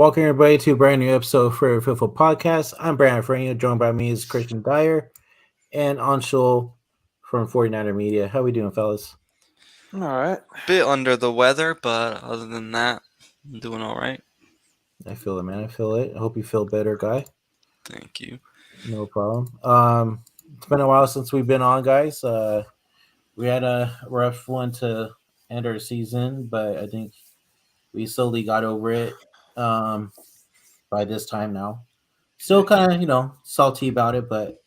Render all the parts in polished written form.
Welcome everybody to a brand new episode for Football Podcast. I'm Brandon Frania, joined by me is Christian Dyer and Anshul from 49er Media. How we doing, fellas? All right. Bit under the weather, but other than that, I'm doing all right. I feel it, man. I feel it. I hope you feel better, guy. Thank you. No problem. It's been a while since we've been on, guys. We had a rough one to end our season, but I think we slowly got over it by this time now. Still kind of, salty about it, but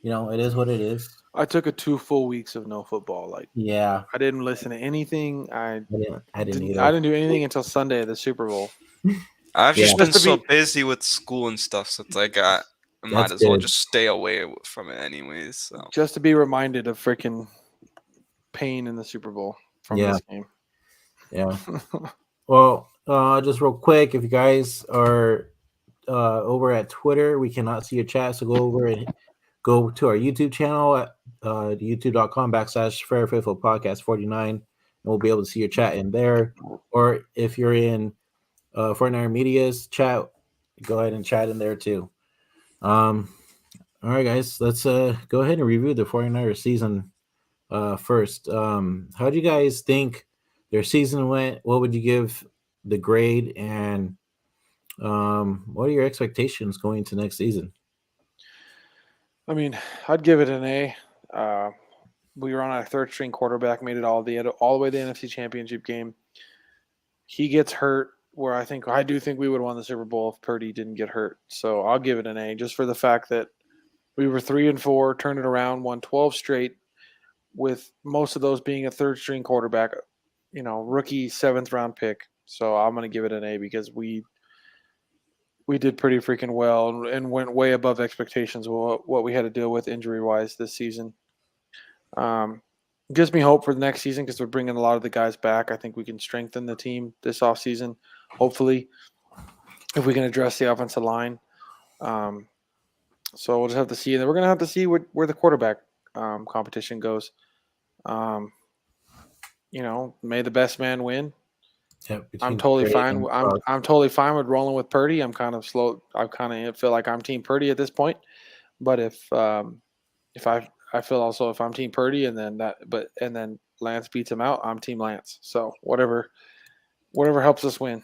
it is what it is. I took a 2 full weeks of no football. Yeah, I didn't listen to anything. I didn't either. I didn't do anything until Sunday of the Super Bowl. I've just Yeah. been so busy with school and stuff, so it's like I might as well good. just stay away from it anyways. So. Just to be reminded of freaking pain in the Super Bowl from Yeah. this game. Yeah. Well, just real quick, if you guys are over at Twitter, we cannot see your chat, so go over and go to our YouTube channel at youtube.com/Fair Podcast 49, and we'll be able to see your chat in there. Or if you're in 49er Media's chat, go ahead and chat in there too. All right, guys, let's go ahead and review the 49er season first. How do you guys think their season went? What would you give the grade, and what are your expectations going into next season? I mean, I'd give it an A. We were on our third string quarterback, made it all the way to the NFC Championship game. He gets hurt, where I do think we would have won the Super Bowl if Purdy didn't get hurt. So I'll give it an A, just for the fact that we were 3-4, turned it around, won 12 straight, with most of those being a third string quarterback, rookie 7th round pick. So I'm going to give it an A because we did pretty freaking well and went way above expectations of what we had to deal with injury-wise this season. Gives me hope for the next season because we're bringing a lot of the guys back. I think we can strengthen the team this offseason, hopefully, if we can address the offensive line. So we'll just have to see. And then we're going to have to see where the quarterback competition goes. May the best man win. Yep, I'm totally fine. I'm totally fine with rolling with Purdy. I'm kind of slow. I kind of feel like I'm Team Purdy at this point. But if I feel also if I'm Team Purdy and then Lance beats him out, I'm Team Lance. So whatever helps us win.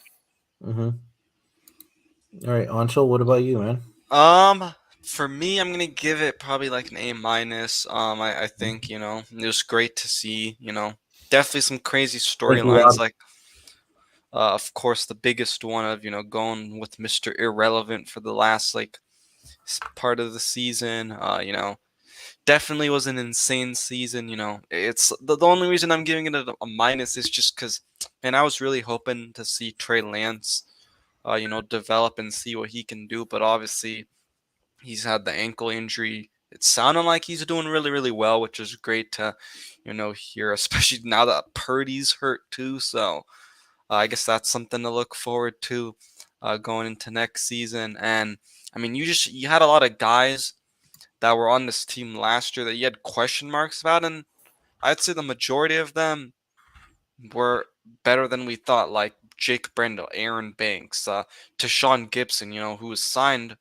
Mm-hmm. All right, Anshul, what about you, man? For me, I'm gonna give it probably like an A-. I think it was great to see. Definitely some crazy storylines like. Of course, the biggest one of going with Mr. Irrelevant for the last part of the season. Definitely was an insane season. It's the only reason I'm giving it a minus is just because, man, I was really hoping to see Trey Lance, develop and see what he can do. But obviously, he's had the ankle injury. It sounded like he's doing really, really well, which is great to, hear, especially now that Purdy's hurt too. So. I guess that's something to look forward to going into next season. And I mean, you had a lot of guys that were on this team last year that you had question marks about, and I'd say the majority of them were better than we thought, like Jake Brendel, Aaron Banks, Tashawn Gibson, who was signed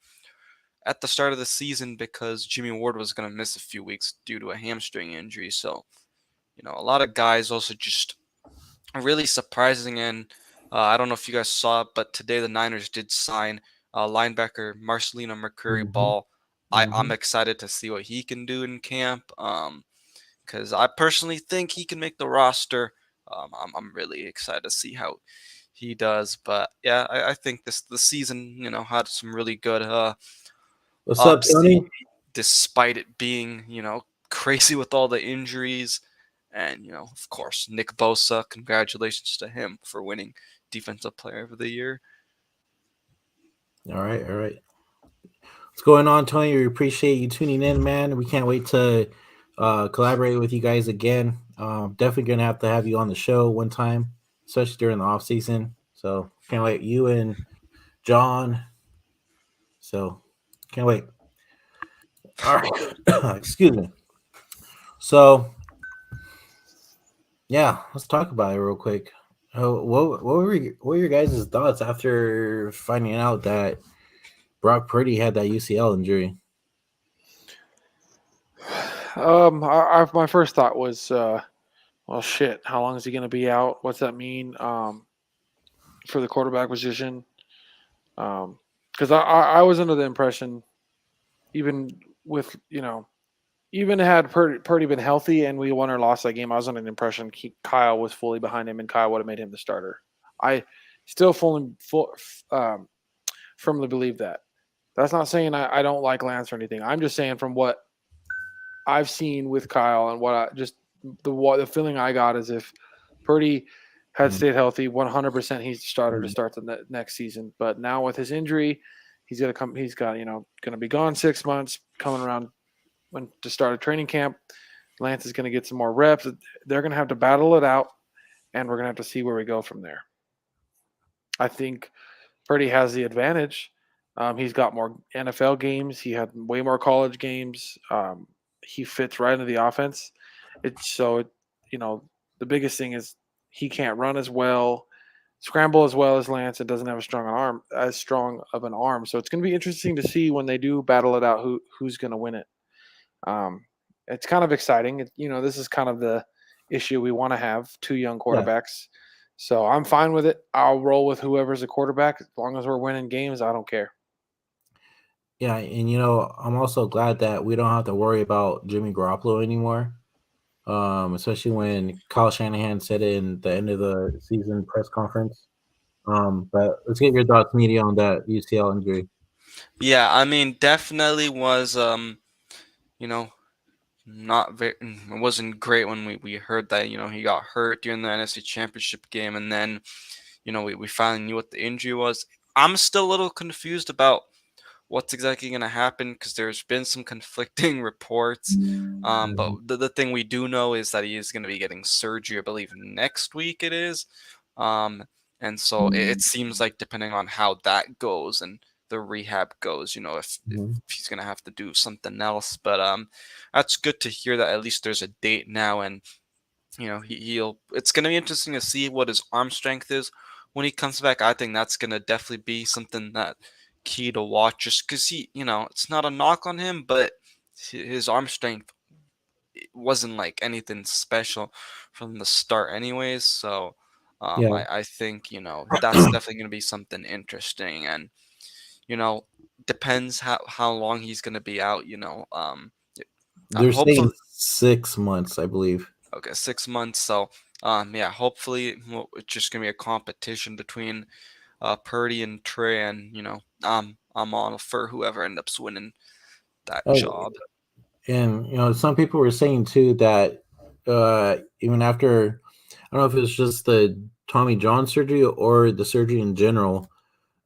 at the start of the season because Jimmy Ward was going to miss a few weeks due to a hamstring injury. So, a lot of guys also just really surprising. And I don't know if you guys saw it, but today the Niners did sign linebacker Marcelino McCurry Ball. I'm excited to see what he can do in camp because I personally think he can make the roster. I'm really excited to see how he does. But yeah, I think the season had some really good what's up, Tony? Despite it being crazy with all the injuries. And, of course, Nick Bosa, congratulations to him for winning Defensive Player of the Year. All right. What's going on, Tony? We appreciate you tuning in, man. We can't wait to collaborate with you guys again. Definitely going to have you on the show one time, especially during the off season. So can't wait. You and John. So can't wait. All right. Excuse me. So, yeah, let's talk about it real quick. what were your guys' thoughts after finding out that Brock Purdy had that UCL injury? My first thought was, well, shit. How long is he going to be out? What's that mean for the quarterback position? Because I was under the impression, even with even had Purdy been healthy and we won or lost that game, I was under the impression Kyle was fully behind him and Kyle would have made him the starter. I still firmly believe that. That's not saying I don't like Lance or anything. I'm just saying from what I've seen with Kyle and what I just the feeling I got is if Purdy had stayed healthy, 100% he's the starter to start the next season. But now with his injury, he's gonna come. He's got going to be gone 6 months, coming around to start a training camp. Lance is going to get some more reps. They're going to have to battle it out, and we're going to have to see where we go from there. I think Purdy has the advantage. He's got more NFL games. He had way more college games. He fits right into the offense. The biggest thing is he can't run as well, scramble as well as Lance, and doesn't have as strong of an arm. So it's going to be interesting to see when they do battle it out who's going to win it. It's kind of exciting. This is kind of the issue we want to have, two young quarterbacks. Yeah. So I'm fine with it. I'll roll with whoever's a quarterback. As long as we're winning games, I don't care. Yeah, and I'm also glad that we don't have to worry about Jimmy Garoppolo anymore. Especially when Kyle Shanahan said it in the end of the season press conference. But let's get your thoughts, Media, on that UCL injury. Yeah, I mean, definitely was not very. It wasn't great when we heard that he got hurt during the NFC Championship game, and then we finally knew what the injury was. I'm still a little confused about what's exactly going to happen because there's been some conflicting reports. But the thing we do know is that he is going to be getting surgery, I believe next week it is. And so it seems like depending on how that goes and the rehab goes, if he's going to have to do something else. But that's good to hear that at least there's a date now. And, it's going to be interesting to see what his arm strength is when he comes back. I think that's going to definitely be something that key to watch just because it's not a knock on him, but his arm strength wasn't like anything special from the start anyways. So I think that's definitely going to be something interesting, and depends how long he's going to be out. They're saying 6 months, I believe. Okay, 6 months. So hopefully it's just going to be a competition between Purdy and Trey, and I'm on for whoever ends up winning that job. And some people were saying too that even after, I don't know if it's just the Tommy John surgery or the surgery in general,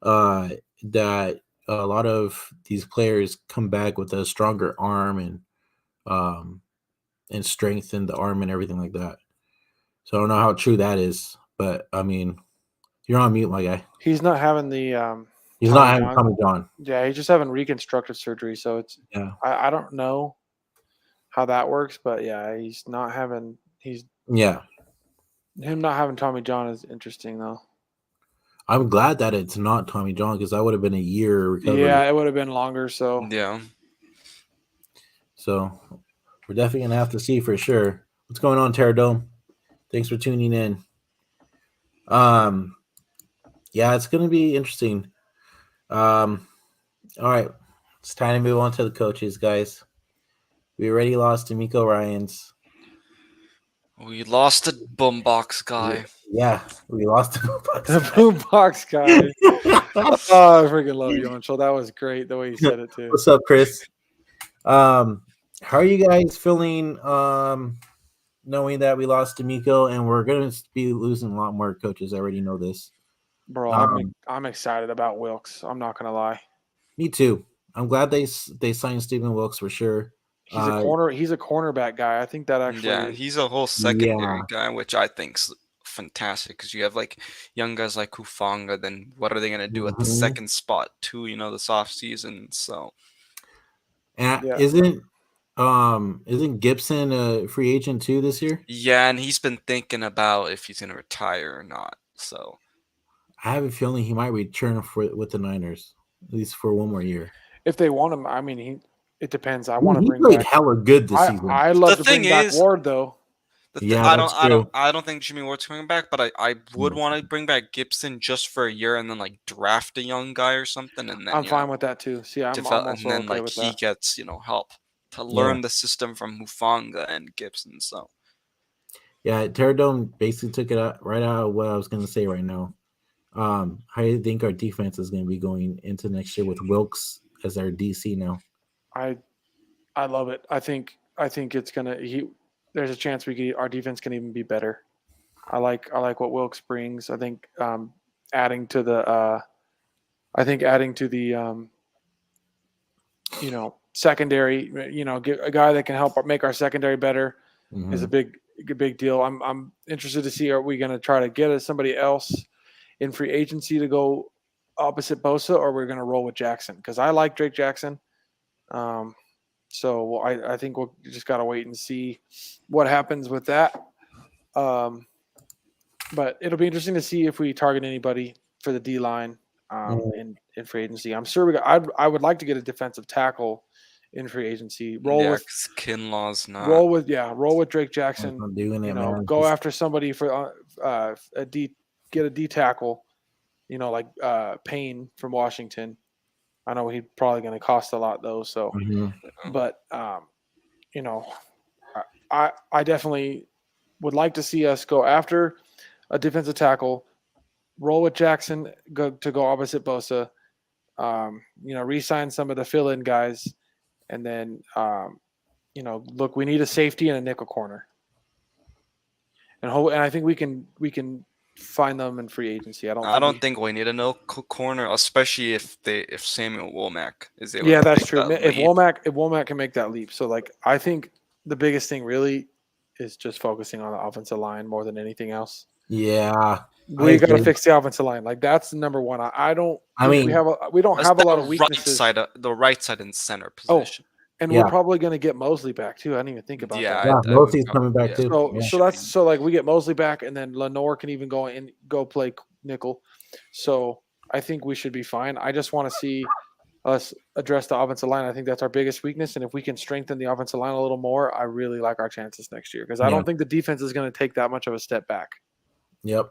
that a lot of these players come back with a stronger arm and strength in the arm and everything like that. So I don't know how true that is, but I mean, you're on mute, my guy. He's not having the he's not having Tommy John. Yeah, he's just having reconstructive surgery. So it's I don't know how that works, but yeah, he's not having him not having Tommy John is interesting though. I'm glad that it's not Tommy John because that would have been a year recovery. Yeah, it would have been longer. So yeah. So we're definitely gonna have to see for sure. What's going on, Terra Dome? Thanks for tuning in. Yeah, it's gonna be interesting. All right, it's time to move on to the coaches, guys. We already lost to Miko Ryans. We lost a boombox guy. Yeah, we lost the boombox guy. Oh, I freaking love you, Anshul. That was great the way you said it too. What's up, Chris? How are you guys feeling? Knowing that we lost to Miko and we're gonna be losing a lot more coaches. I already know this. Bro, I'm excited about Wilkes. I'm not gonna lie. Me too. I'm glad they signed Stephen Wilkes for sure. He's a cornerback guy. I think that actually he's a whole secondary guy, which I think's fantastic because you have like young guys like Hufanga. Then what are they gonna do at the second spot too? This off season. So isn't Gibson a free agent too this year? Yeah, and he's been thinking about if he's gonna retire or not. So I have a feeling he might return with the Niners, at least for one more year. If they want him, I mean, it depends. I He, want to he bring played back. hella good this season. I the love to thing bring back is, Ward though. Yeah, that's true. I don't think Jimmy Ward's coming back, but I would want to bring back Gibson just for a year and then like draft a young guy or something, and then I'm fine with that too. See, I'm develop, and also then okay like with he that. gets help to learn the system from Hufanga and Gibson. So Yeah, Terradome basically took it out, right out of what I was going to say right now. How do you think our defense is going to be going into next year with Wilkes as our DC now? I love it. I think it's gonna. There's a chance our defense can even be better. I like what Wilkes brings. I think adding to the secondary. Get a guy that can help make our secondary better is a big deal. I'm interested to see, are we going to try to get somebody else in free agency to go opposite Bosa, or we're going to roll with Jackson? Because I like Drake Jackson. So I think we'll just got to wait and see what happens with that. But it'll be interesting to see if we target anybody for the D line in free agency. I'm sure I would like to get a defensive tackle in free agency. Roll with Kinlaw's not. Roll with Drake Jackson. I'm doing it, man. Go after somebody for get a D tackle. Like Payne from Washington. I know he's probably going to cost a lot though. So, but I definitely would like to see us go after a defensive tackle, roll with Jackson, go opposite Bosa, re-sign some of the fill-in guys, and then look, we need a safety and a nickel corner, and I think we can find them in free agency. I don't think we need a nickel corner, especially if Samuel Womack is able. Yeah, to that's make true. that If leap. Womack can make that leap, so like I think the biggest thing really is just focusing on the offensive line more than anything else. Yeah, we got to fix the offensive line. Like that's number one. I don't. I mean, we don't have a lot of weaknesses. The right side and center position. And we're probably going to get Mosley back too. I didn't even think about that. Yeah, Mosley's coming back too. So like we get Mosley back, and then Lenore can even go play nickel. So I think we should be fine. I just want to see us address the offensive line. I think that's our biggest weakness, and if we can strengthen the offensive line a little more, I really like our chances next year because I don't think the defense is going to take that much of a step back. Yep.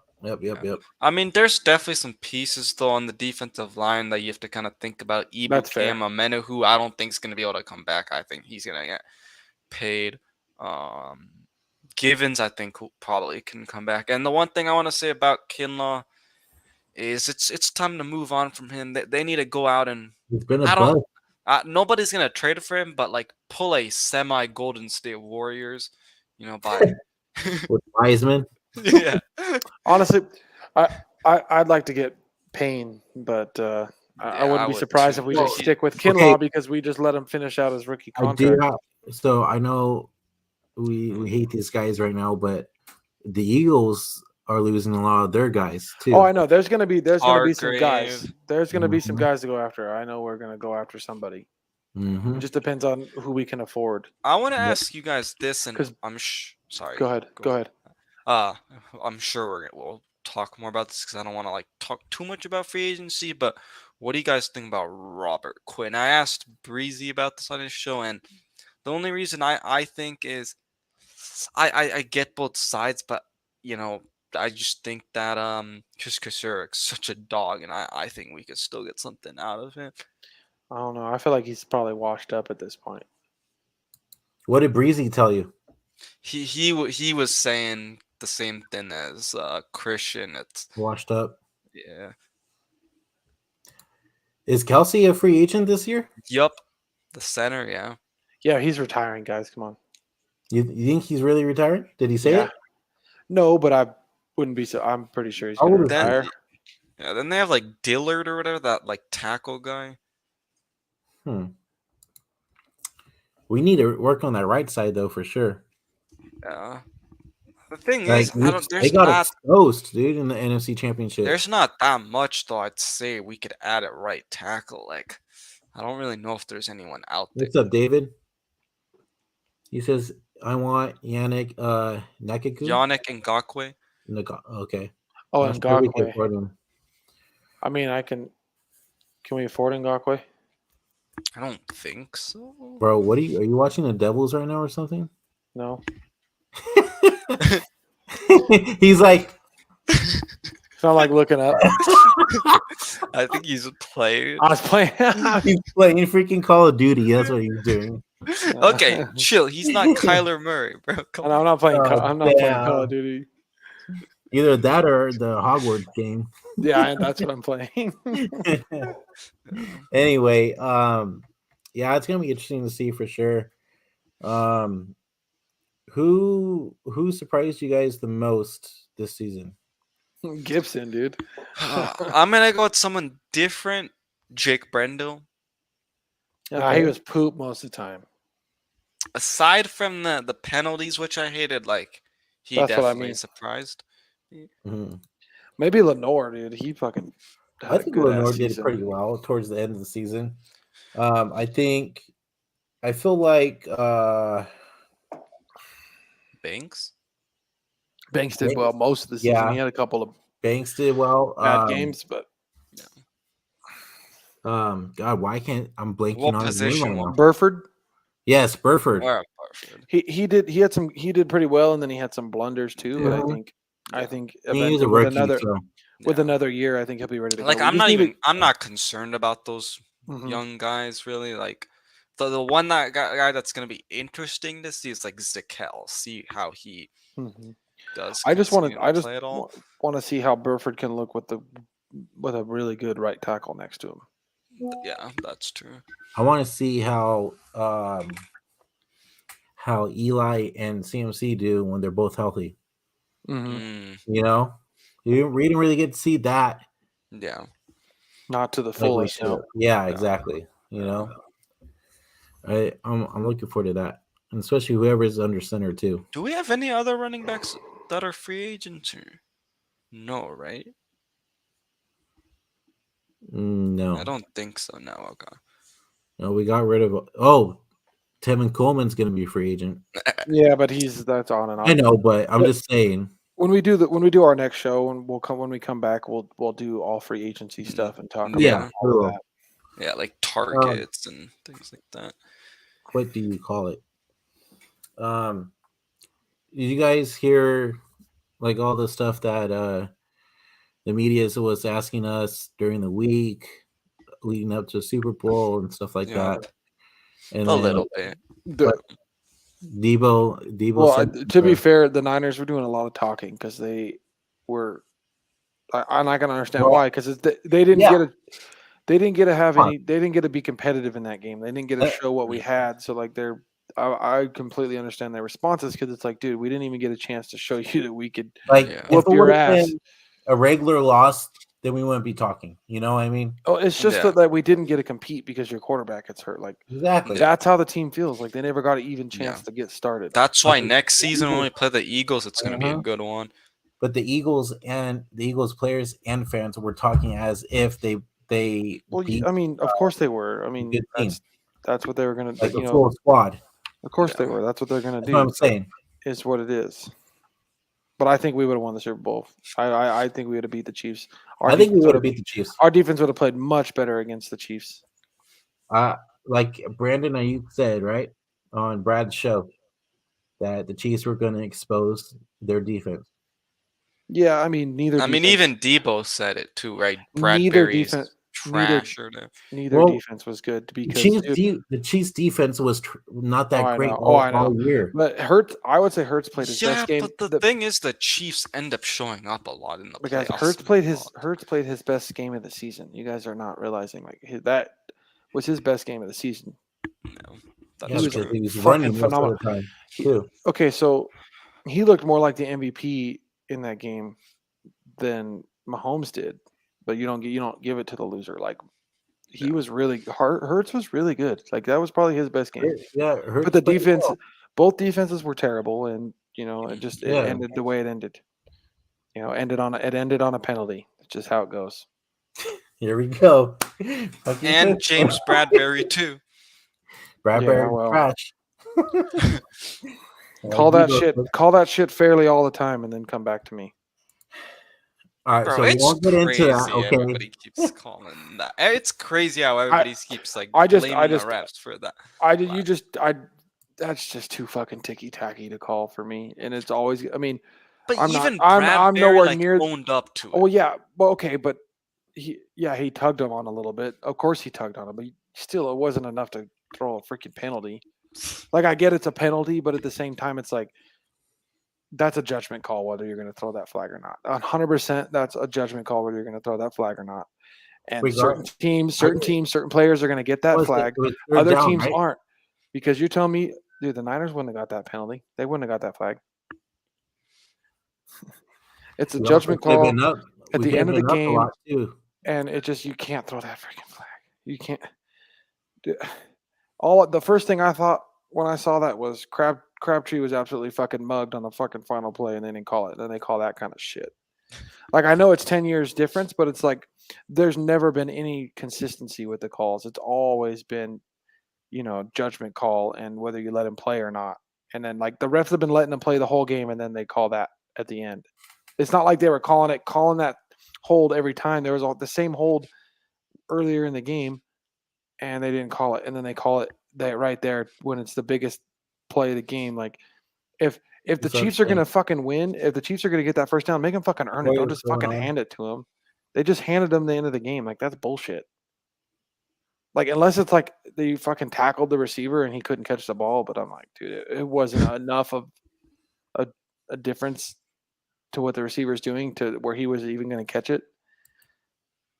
I mean, there's definitely some pieces though on the defensive line that you have to kind of think about. Ibukam Amenu, who I don't think is going to be able to come back. I think he's going to get paid. Givens, I think, probably can come back. And the one thing I want to say about Kinlaw is it's time to move on from him. They need to go out and nobody's going to trade for him, but like pull a semi Golden State Warriors, by with Wiseman. Yeah. Honestly, I'd like to get Payne, but I wouldn't be surprised if we just stick with Kinlaw because we just let him finish out his rookie contract. So I know we hate these guys right now, but the Eagles are losing a lot of their guys too. Oh, I know. There's gonna be some guys. There's gonna be some guys to go after. I know we're gonna go after somebody. It just depends on who we can afford. I want to ask you guys this, and I'm sorry. Go ahead. I'm sure we'll talk more about this because I don't want to talk too much about free agency. But what do you guys think about Robert Quinn? I asked Breezy about this on his show, and the only reason I think is I get both sides, but I just think that Chris Kosurik's such a dog, and I think we could still get something out of him. I don't know. I feel like he's probably washed up at this point. What did Breezy tell you? He was saying the same thing as Christian. It's washed up. Yeah. Is Kelsey a free agent this year? Yup. The center, yeah. Yeah, he's retiring, guys. Come on. You think he's really retiring? Did he say it? No, but I wouldn't be so. I'm pretty sure he's going to retire. Yeah, then they have Dillard or whatever, that tackle guy. We need to work on that right side though, for sure. Yeah. The thing is, they got exposed, dude, in the NFC Championship. There's not that much though. I'd say we could add at right tackle. I don't really know if there's anyone out there. What's up, David? He says, "I want Yannick Ngakoue." Yannick Ngakoue. Okay. Oh, I'm sure we can Ngakoue. afford him. I mean, Can we afford Ngakoue? I don't think so. Bro, what are you watching the Devils right now or something? No. He's like, So I'm like looking up. I think he's played. I was playing. he's playing freaking Call of Duty. That's what he's doing. Okay, chill. He's not Kyler Murray, bro. Come And on. I'm not playing. Oh, I'm not playing Call damn. of Duty. Either that or the Hogwarts game. Yeah, that's what I'm playing. Anyway, yeah, it's gonna be interesting to see for sure. Who surprised you guys the most this season? Gibson, dude. I'm gonna go with someone different. Jake Brendel. He was poop most of the time. Aside from the penalties, which I hated, like he That's what I definitely mean. surprised. Mhm. Maybe Lenore, dude. He fucking. I think Lenore did pretty well towards the end of the season. I feel like Banks. Banks did well most of the season. Yeah. He had a couple of Banks did well. bad games, but God, why can't I'm blanking What on his name position? right now? Burford. Yes, Burford. Where Barford. He did pretty well, and then he had some blunders too. But I think I mean, he's a with rookie, so another year, I think he'll be ready to Like go. I'm not concerned about those Mhm. young guys really. Like the one guy that's gonna be interesting to see is like Zakel. See how he Mhm. does. I just continue want to play at all. to see how Burford can look with a really good right tackle next to him. Yeah, that's true. I want to see how Eli and CMC do when they're both healthy. Mhm. You know, we didn't really get to see that. Yeah. Not to the like we fullest. should. No. Yeah, exactly. You know, I'm looking forward to that, and especially whoever's under center too. Do we have any other running backs that are free agents here? No, right? No, I don't think so. No, okay. no, we got rid of. Tevin Coleman's going to be a free agent. Yeah, but that's on and off. I know, but I'm just saying. When we do our next show, and when we come back, we'll do all free agency stuff and talk Yeah. about all of that. Yeah, like targets and things like that. What do you call it? Did you guys hear like all the stuff that the media was asking us during the week leading up to Super Bowl and stuff like that? And a little bit. Debo Well, said, to be fair, the Niners were doing a lot of talking because they were. I'm not gonna understand why, because they didn't get a. They didn't get to have any. They didn't get to be competitive in that game. They didn't get to show what we had. So like I completely understand their responses, because it's like, dude, we didn't even get a chance to show you that we could whoop your ass. A regular loss, then we wouldn't be talking. You know what I mean? Oh, it's just that we didn't get to compete because your quarterback gets hurt. Like exactly. That's how the team feels. Like they never got an even chance to get started. That's why next season when we play the Eagles, it's going to be a good one. But the Eagles players and fans were talking as if they. Well, I mean, of course they were. I mean, that's what they were going to do. Like a full squad. Of course they were. That's what they're going to do. That's what I'm saying. Is what it is. But I think we would have won the Super Bowl. I think we would have beat the Chiefs. I think we would have beat the Chiefs. Our defense would have played much better against the Chiefs. Like Brandon Ayuk said, right, on Brad's show, that the Chiefs were going to expose their defense. Yeah, I mean, even Debo said it too, right? Neither defense was good because the Chiefs defense was not that great all year. But I would say Hurts played his best game. But the thing is, the Chiefs end up showing up a lot in the playoffs. Hurts played his best game of the season. You guys are not realizing that was his best game of the season. No, that's true. He was running phenomenal most of the time too. Okay, so he looked more like the MVP in that game than Mahomes did. But you don't give it to the loser. Like he was really Hurts was really good. Like that was probably his best game. Yeah, but the defense, both defenses were terrible, and it ended the way it ended. Ended on a penalty. It's just how it goes. Here we go. And James Bradbury too. Bradbury trash. Call that shit fairly all the time, and then come back to me. All right, Bro, so we it's won't get into that. crazy. Okay. Everybody keeps calling that. It's crazy how everybody keeps like I blaming just the refs for that. that's just too fucking ticky tacky to call for me. And it's always, I mean, But I'm not, even I'm Bradbury nowhere like near. owned up to Oh it. yeah, well okay, but he tugged him on a little bit. Of course he tugged on him, but still, it wasn't enough to throw a freaking penalty. Like I get it's a penalty, but at the same time, it's like that's a judgment call whether you're going to throw that flag or not. 100%, that's a judgment call whether you're going to throw that flag or not. And certain Regardless, teams, certain players are going to get that flag. it was third Other down, teams right? aren't. Because you're telling me, dude, the Niners wouldn't have got that penalty. They wouldn't have got that flag. It's a We also judgment could have call been up. at We the could have end of the been up a game, lot too. and it just you can't throw that freaking flag. You can't. All the first thing I thought when I saw that was Crabtree was absolutely fucking mugged on the fucking final play, and they didn't call it. Then they call that kind of shit. Like I know it's 10 years difference, but it's like there's never been any consistency with the calls. It's always been, judgment call and whether you let him play or not. And then like the refs have been letting them play the whole game, and then they call that at the end. It's not like they were calling that hold every time. There was the same hold earlier in the game, and they didn't call it, and then they call it that right there when it's the biggest play of the game. Like if the Chiefs are gonna fucking win, if the Chiefs are gonna get that first down, make them fucking earn it. Don't just fucking hand it to them. They just handed them the end of the game. Like that's bullshit. Like unless it's like they fucking tackled the receiver and he couldn't catch the ball, but I'm like, dude, it wasn't enough of a difference to what the receiver's doing to where he was even going to catch it.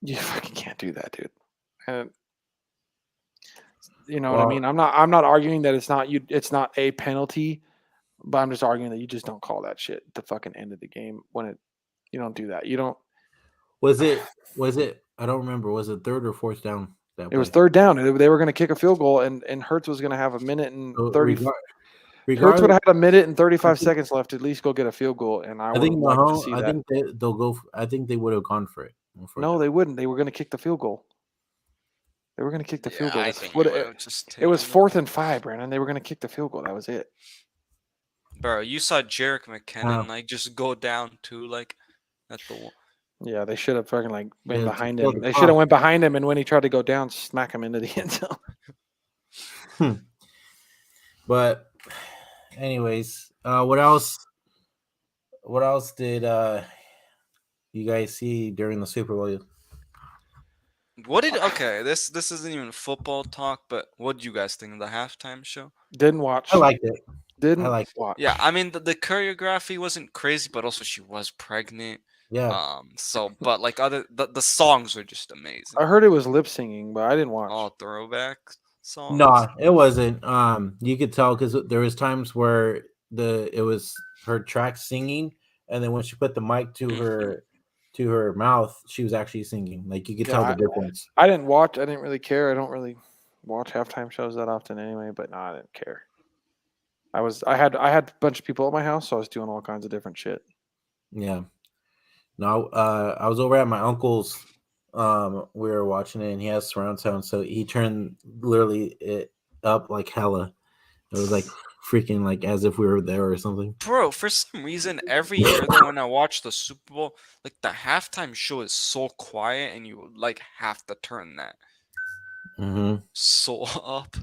You fucking can't do that, dude. And you know what I mean? I'm not arguing that it's not a penalty, but I'm just arguing that you just don't call that shit at the fucking end of the game you don't do that. You don't. Was it? I don't remember. Was it third or fourth down? It was third down. They were going to kick a field goal, and Hurts was going to have a minute and 30. Hurts would have had a minute and 35 seconds left to at least go get a field goal, and I think Mahomes. I think they would have gone for it. No, they wouldn't. They were going to kick the field goal. They were going to kick the field goal. It was 4th and 5, Brandon. They were going to kick the field goal. That was it. Bro, you saw Jerick McKinnon just go down to like at the wall. Yeah, they should have fucking been behind him. They should have went behind him, and when he tried to go down, smack him into the end zone. But, anyways, what else? What else did you guys see during the Super Bowl? Okay, this isn't even football talk, but what did you guys think of the halftime show? Didn't watch. I liked it. Watch. Yeah, I mean the choreography wasn't crazy, but also she was pregnant. Yeah. But like the songs were just amazing. I heard it was lip singing, but I didn't watch. All throwback songs. No, it wasn't. You could tell because there was times where it was her track singing, and then when she put the mic to her mouth, she was actually singing. Like you could tell the difference. I didn't watch. I didn't really care. I don't really watch halftime shows that often anyway. But no, I didn't care. I had a bunch of people at my house, so I was doing all kinds of different shit. Yeah. No, I was over at my uncle's. We were watching it, and he has surround sound, so he turned literally it up like hella. It was like freaking like as if we were there or something. Bro, for some reason, every year though, when I watch the Super Bowl, like the halftime show is so quiet, and you like have to turn that so up.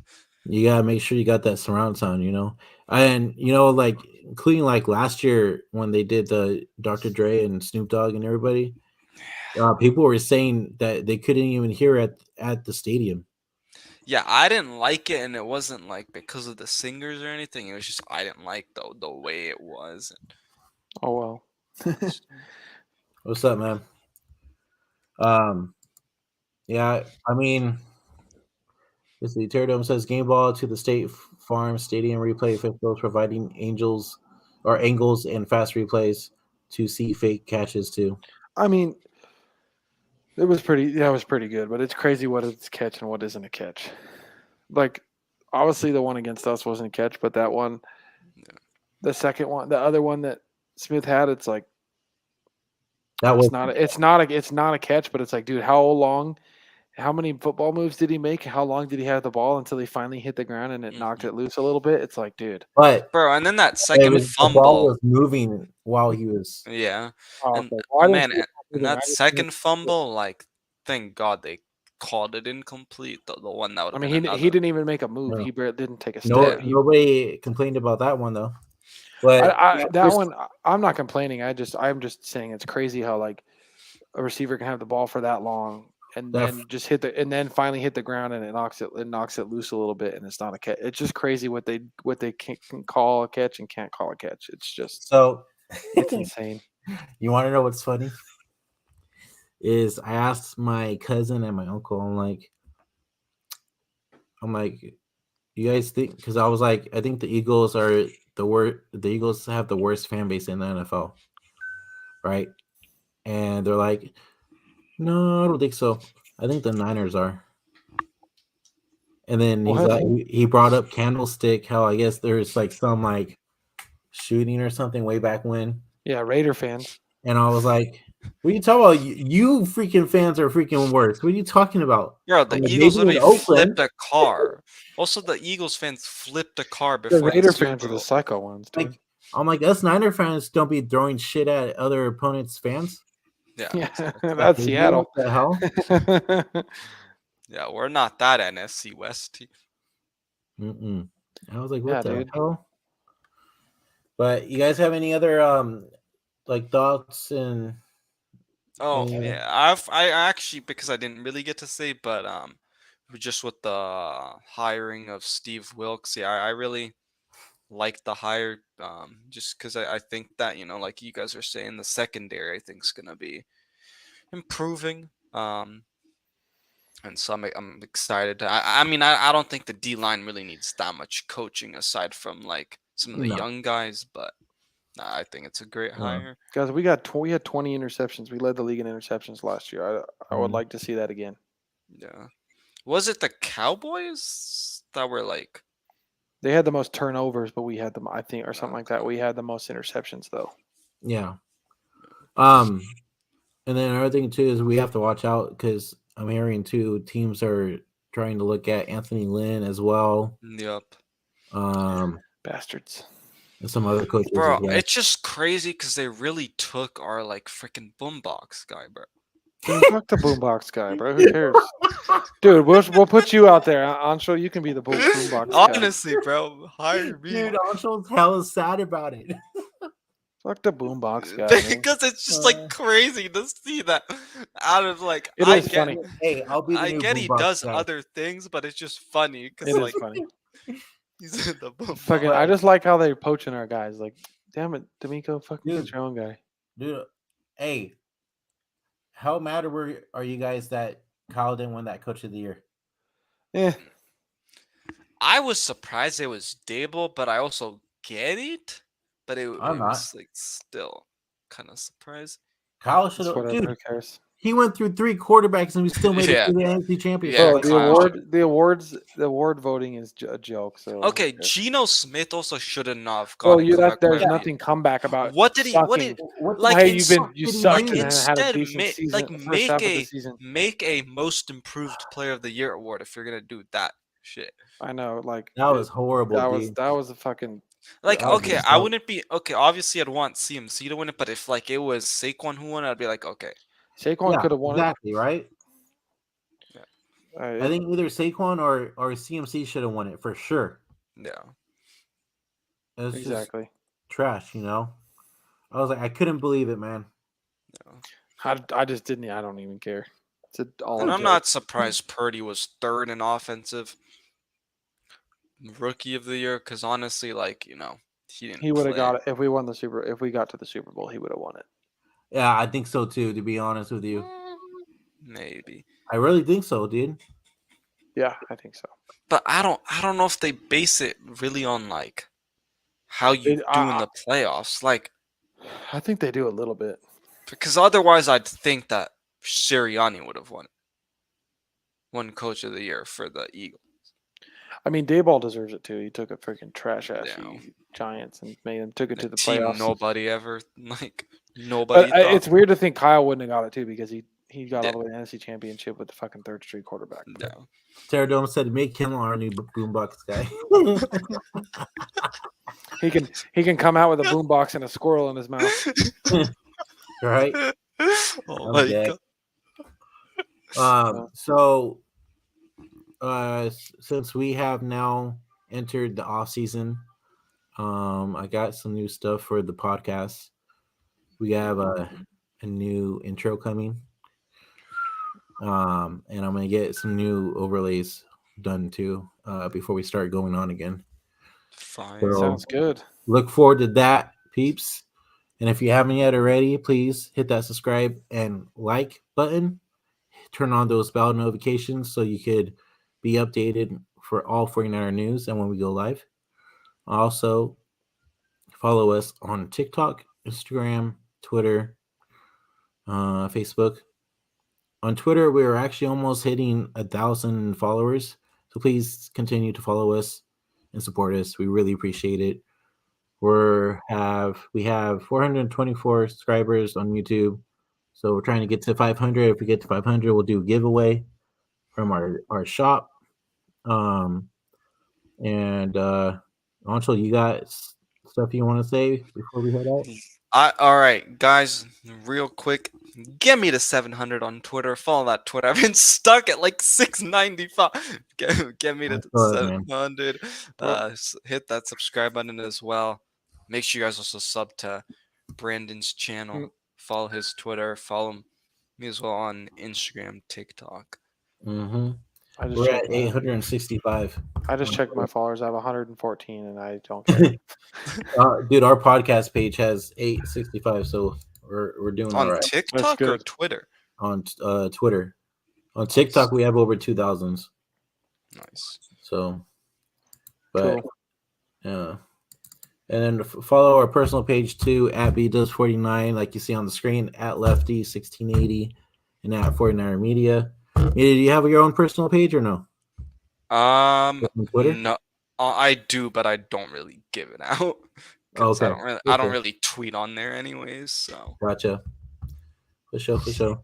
You gotta make sure you got that surround sound, and like including like last year when they did the Dr. Dre and Snoop Dogg and everybody, people were saying that they couldn't even hear at the stadium. Yeah, I didn't like it, and it wasn't like because of the singers or anything. It was just I didn't like the way it was. Oh well. What's up, man? Yeah, I mean, the Terradome says game ball to the State Farm Stadium replay officials providing angles and fast replays to see fake catches too. I mean, that was pretty good, but it's crazy what it's catch and what isn't a catch. Like, obviously the one against us wasn't a catch, but that one, the second one, the other one that Smith had, it's like it's not a catch, but it's like, dude, how many football moves did he make? How long did he have the ball until he finally hit the ground and it knocked it loose a little bit? It's like, dude. But bro, and then that second fumble, the ball was moving while he was. Yeah. Oh, okay. Well, And that second fumble, like, thank God they called it incomplete. The one that would I have mean, been he didn't even make a move. No. He didn't take a No, step. nobody complained about that one though. But That one, I'm not complaining. I'm just saying it's crazy how like a receiver can have the ball for that long and just and then finally hit the ground and it knocks it loose a little bit and it's not a catch. It's just crazy what they can call a catch and can't call a catch. It's just it's insane. You want to know what's funny? Is I asked my cousin and my uncle, I'm like, you guys think? Because I was like, I think the Eagles are the worst. The Eagles have the worst fan base in the NFL, right? And they're like, no, I don't think so. I think the Niners are. And then he brought up Candlestick, how I guess there's like some like shooting or something way back when. Yeah, Raider fans. And I was like, what are you talking about? You freaking fans are freaking worse. What are you talking about? Bro, the Eagles literally flipped a car. Also, the Eagles fans flipped a car before the Raider fans are the psycho ones, dude. I'm like, us Niner fans don't be throwing shit at other opponents' fans. Yeah, that's Seattle. What the hell? Yeah, we're not that NFC West team. I was like, what the hell? But you guys have any other like thoughts and? Oh yeah, I actually, because I didn't really get to say, but just with the hiring of Steve Wilkes, yeah, I really like the hire, just because I think that, you know, like you guys are saying, the secondary I think is gonna be improving, and so I'm excited. I mean, I don't think the D line really needs that much coaching aside from like some of the young guys, but I think it's a great hire. Guys, we had 20 interceptions. We led the league in interceptions last year. I would like to see that again. Yeah. Was it the Cowboys that were like? They had the most turnovers, but we had them, I think, or something like that. We had the most interceptions, though. Yeah. And then another thing too is we have to watch out because I'm hearing too teams are trying to look at Anthony Lynn as well. Yep. Bastards. And some other coaches. Bro, as well. it's just crazy because they really took our like freaking boombox guy, bro. Dude, fuck the boombox guy, bro. Who cares? Dude, we'll put you out there. Ansho, you can be the boombox guy. Honestly, bro. Hire me. Dude, Ansho's hella sad about it. Fuck the boombox guy. Because it's just like crazy to see that out of like. It is funny. Hey, I'll be the new get he boombox does guy. other things, but it's just funny because It like is funny. he's in the boombox. Fucking, I just like how they're poaching our guys. Like, damn it, D'Amico, fucking get your own guy. Dude, hey, how mad are you guys that Kyle didn't win that Coach of the Year? Yeah. I was surprised it was Dable, but I also get it. But it was like still kind of surprised. Kyle should have. Dude, who cares? He went through 3 quarterbacks and we still made it to the NFC Championship. Yeah, the award voting is a joke. So okay, Geno Smith also should not have gone. Well, there's nothing comeback about. What did he? Sucking. What did? Like hey, you sucked like, and had a decent season. Like make a most improved player of the year award if you're gonna do that shit. I know, like that was horrible. That was a fucking. Like okay, I wouldn't be okay. Obviously, I'd want CMC to win it, but if like it was Saquon who won, I'd be like, okay. Saquon could have won exactly, right? Yeah. I think either Saquon or CMC should have won it for sure. Yeah. It's exactly. Trash, you know? I was like, I couldn't believe it, man. Yeah. I just didn't. I don't even care. I'm not surprised Purdy was 3rd in offensive rookie of the year because honestly, like, you know, he would have got it if we won if we got to the Super Bowl, he would have won it. Yeah, I think so too, to be honest with you. Maybe. I really think so, dude. Yeah, I think so. But I don't know if they base it really on like how you do in the playoffs. Like I think they do a little bit. Because otherwise I'd think that Sirianni would have won Coach of the Year for the Eagles. I mean, Dayball deserves it too. He took a freaking trash ass Giants and took it to the playoffs. Nobody ever Nobody. It's weird to think Kyle wouldn't have got it too because he got all the way to the NFC Championship with the fucking 3rd string quarterback. Yeah. Terradome said, "Make him our new boombox guy." he can come out with a boombox and a squirrel in his mouth. Right? Oh I'm my dead. god. So since we have now entered the off season, I got some new stuff for the podcast. We have a new intro coming. And I'm gonna get some new overlays done too, before we start going on again. Fine. So Sounds good. look forward to that, peeps. And if you haven't yet already, please hit that subscribe and like button. Turn on those bell notifications so you could be updated for all 49er news and when we go live. Also, follow us on TikTok, Instagram, Twitter, Facebook. On Twitter, we're actually almost hitting 1,000 followers. So please continue to follow us and support us. We really appreciate it. We have 424 subscribers on YouTube. So we're trying to get to 500. If we get to 500, we'll do a giveaway from our shop. And Anshul, you got stuff you want to say before we head out? All right, guys, real quick, get me to 700 on Twitter. Follow that Twitter. I've been stuck at like 695. Get me to That's good, man. 700. Hit that subscribe button as well. Make sure you guys also sub to Brandon's channel. Follow his Twitter. Follow me as well on Instagram, TikTok. Mm-hmm. I just We're checked at 865. I just checked my followers. I have 114, and I don't care. Dude, our podcast page has 865, so we're doing all On right. TikTok or good. Twitter? On Twitter. On TikTok, we have over 2,000s. Nice. So, but Cool. yeah. And then follow our personal page too at bdoes49, like you see on the screen, at lefty1680 and at 49er Media. Do you have your own personal page or no? On Twitter? No, I do, but I don't really give it out because Okay. I don't really tweet on there anyways. So Gotcha. For sure.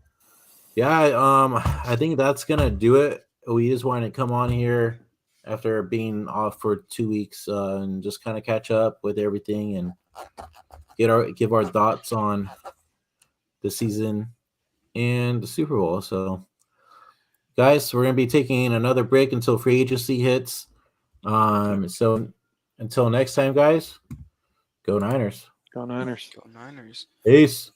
Yeah, I think that's gonna do it. We just wanted to come on here after being off for 2 weeks and just kind of catch up with everything and give our thoughts on the season and the Super Bowl. So, guys, we're gonna be taking another break until free agency hits. So until next time, guys, go Niners. Go Niners. go Niners. Peace.